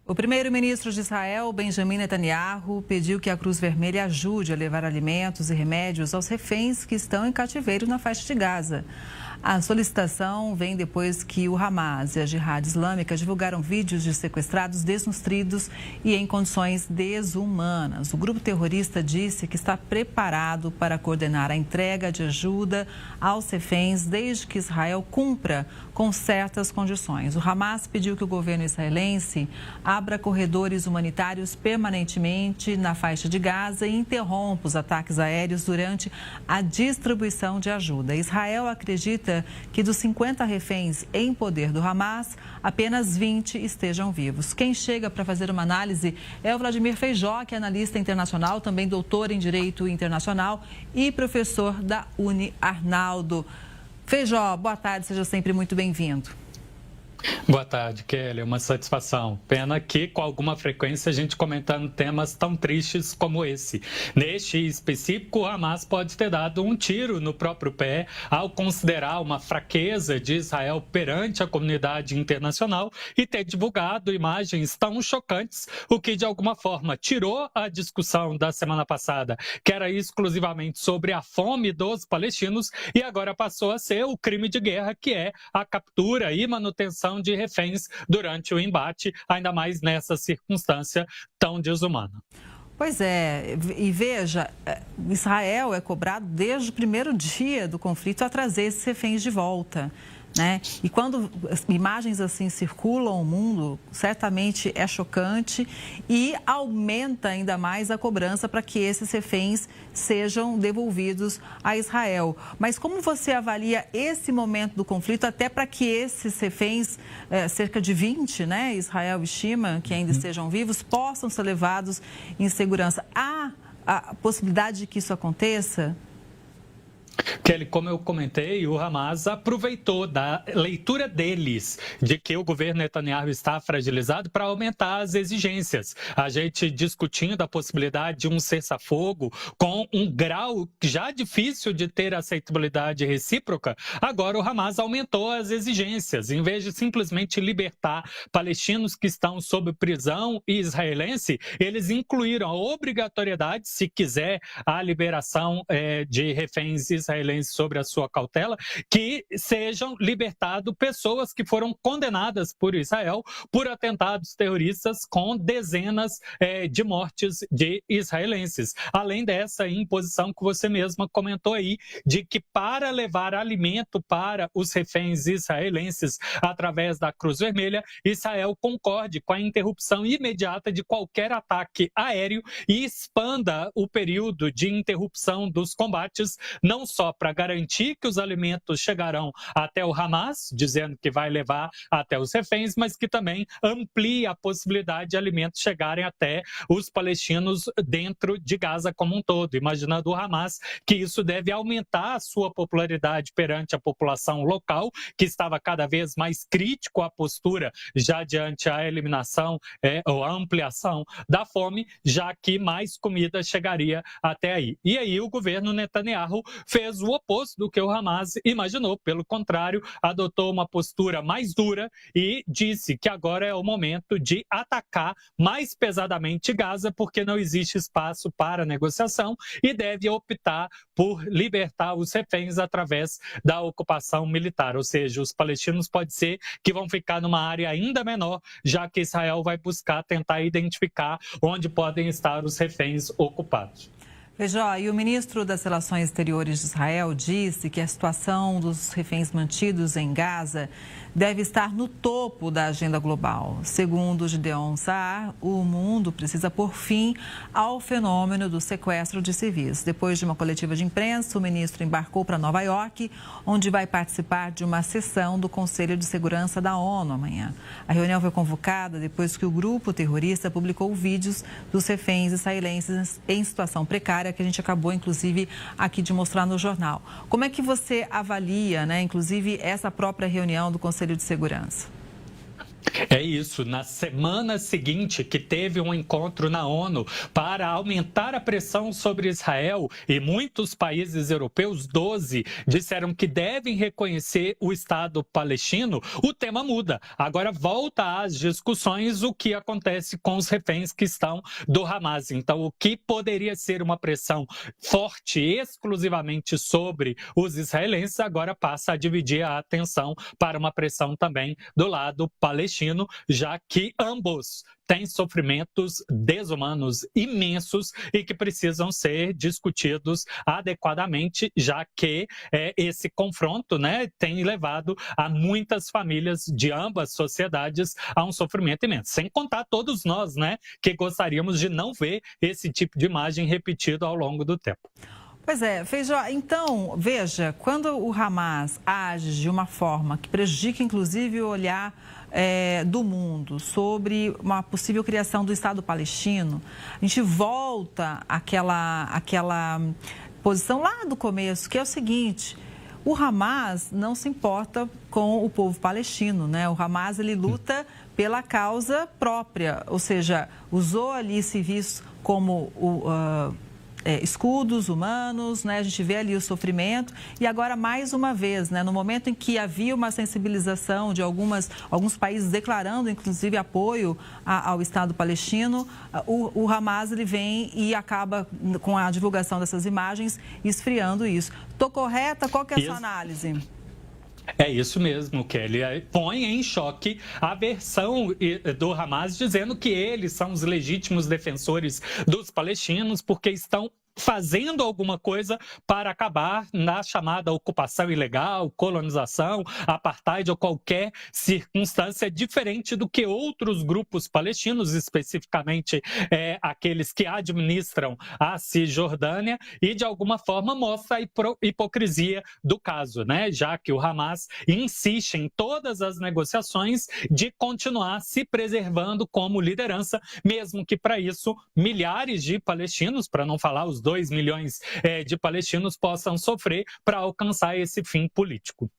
O primeiro-ministro de Israel, Benjamin Netanyahu, pediu que a Cruz Vermelha ajude a levar alimentos e remédios aos reféns que estão em cativeiro na faixa de Gaza. A solicitação vem depois que o Hamas e a Jihad Islâmica divulgaram vídeos de sequestrados desnutridos e em condições desumanas. O grupo terrorista disse que está preparado para coordenar a entrega de ajuda aos reféns desde que Israel cumpra com certas condições. O Hamas pediu que o governo israelense abra corredores humanitários permanentemente na faixa de Gaza e interrompa os ataques aéreos durante a distribuição de ajuda. Israel acredita que dos 50 reféns em poder do Hamas, apenas 20 estejam vivos. Quem chega para fazer uma análise é o Vladimir Feijó, que é analista internacional, também doutor em Direito Internacional e professor da UniArnaldo. Feijó, boa tarde, seja sempre muito bem-vindo. Boa tarde, Kelly. É uma satisfação. Pena que, com alguma frequência, a gente comentando temas tão tristes como esse. Neste específico, o Hamas pode ter dado um tiro no próprio pé ao considerar uma fraqueza de Israel perante a comunidade internacional e ter divulgado imagens tão chocantes, o que, de alguma forma, tirou a discussão da semana passada, que era exclusivamente sobre a fome dos palestinos, e agora passou a ser o crime de guerra, que é a captura e manutenção de reféns durante o embate, ainda mais nessa circunstância tão desumana. Pois é, e veja, Israel é cobrado desde o primeiro dia do conflito a trazer esses reféns de volta, né? E quando imagens assim circulam o mundo, certamente é chocante e aumenta ainda mais a cobrança para que esses reféns sejam devolvidos a Israel. Mas como você avalia esse momento do conflito até para que esses reféns, cerca de 20, né, Israel estima que ainda estejam vivos, possam ser levados em segurança? Há a possibilidade de que isso aconteça? Kelly, como eu comentei, o Hamas aproveitou da leitura deles de que o governo Netanyahu está fragilizado para aumentar as exigências. A gente discutindo a possibilidade de um cessar-fogo com um grau já difícil de ter aceitabilidade recíproca, agora o Hamas aumentou as exigências. Em vez de simplesmente libertar palestinos que estão sob prisão israelense, eles incluíram a obrigatoriedade, se quiser, a liberação de reféns israelenses sobre a sua cautela, que sejam libertadas pessoas que foram condenadas por Israel por atentados terroristas com dezenas de mortes de israelenses. Além dessa imposição que você mesma comentou aí, de que para levar alimento para os reféns israelenses através da Cruz Vermelha, Israel concorde com a interrupção imediata de qualquer ataque aéreo e expanda o período de interrupção dos combates, não só para garantir que os alimentos chegarão até o Hamas, dizendo que vai levar até os reféns, mas que também amplia a possibilidade de alimentos chegarem até os palestinos dentro de Gaza como um todo, imaginando o Hamas que isso deve aumentar a sua popularidade perante a população local, que estava cada vez mais crítico à postura já diante a eliminação ou a ampliação da fome, já que mais comida chegaria até aí. E aí o governo Netanyahu fez o oposto do que o Hamas imaginou. Pelo contrário, adotou uma postura mais dura e disse que agora é o momento de atacar mais pesadamente Gaza, porque não existe espaço para negociação e deve optar por libertar os reféns através da ocupação militar. Ou seja, os palestinos pode ser que vão ficar numa área ainda menor, já que Israel vai buscar tentar identificar onde podem estar os reféns ocupados. Veja, e o ministro das Relações Exteriores de Israel disse que a situação dos reféns mantidos em Gaza deve estar no topo da agenda global. Segundo Gideon Saar, o mundo precisa pôr fim ao fenômeno do sequestro de civis. Depois de uma coletiva de imprensa, o ministro embarcou para Nova York, onde vai participar de uma sessão do Conselho de Segurança da ONU amanhã. A reunião foi convocada depois que o grupo terrorista publicou vídeos dos reféns israelenses em situação precária, que a gente acabou, inclusive, aqui de mostrar no jornal. Como é que você avalia, inclusive, essa própria reunião do Conselho de Segurança? É isso. Na semana seguinte, que teve um encontro na ONU para aumentar a pressão sobre Israel, e muitos países europeus, 12, disseram que devem reconhecer o Estado palestino, o tema muda. Agora volta às discussões o que acontece com os reféns que estão do Hamas. Então, o que poderia ser uma pressão forte exclusivamente sobre os israelenses, agora passa a dividir a atenção para uma pressão também do lado palestino, já que ambos têm sofrimentos desumanos imensos e que precisam ser discutidos adequadamente, já que esse confronto, né, tem levado a muitas famílias de ambas sociedades a um sofrimento imenso. Sem contar todos nós, né, que gostaríamos de não ver esse tipo de imagem repetido ao longo do tempo. Pois é, Feijó, então, veja, quando o Hamas age de uma forma que prejudica, inclusive, o olhar do mundo sobre uma possível criação do Estado palestino, a gente volta àquela posição lá do começo, que é o seguinte: o Hamas não se importa com o povo palestino, né? O Hamas, ele luta pela causa própria, ou seja, usou ali civis como escudos humanos, né? A gente vê ali o sofrimento e agora, mais uma vez, né? No momento em que havia uma sensibilização de alguns países declarando, inclusive, apoio ao Estado palestino, o Hamas, ele vem e acaba, com a divulgação dessas imagens, esfriando isso. Estou correta? Qual que é a sua análise? É isso mesmo, Kelly. Põe em choque a versão do Hamas dizendo que eles são os legítimos defensores dos palestinos porque estão fazendo alguma coisa para acabar na chamada ocupação ilegal, colonização, apartheid ou qualquer circunstância diferente do que outros grupos palestinos, especificamente aqueles que administram a Cisjordânia, e de alguma forma mostra a hipocrisia do caso, né? Já que o Hamas insiste em todas as negociações de continuar se preservando como liderança, mesmo que para isso milhares de palestinos, para não falar os 2 milhões de palestinos, possam sofrer para alcançar esse fim político.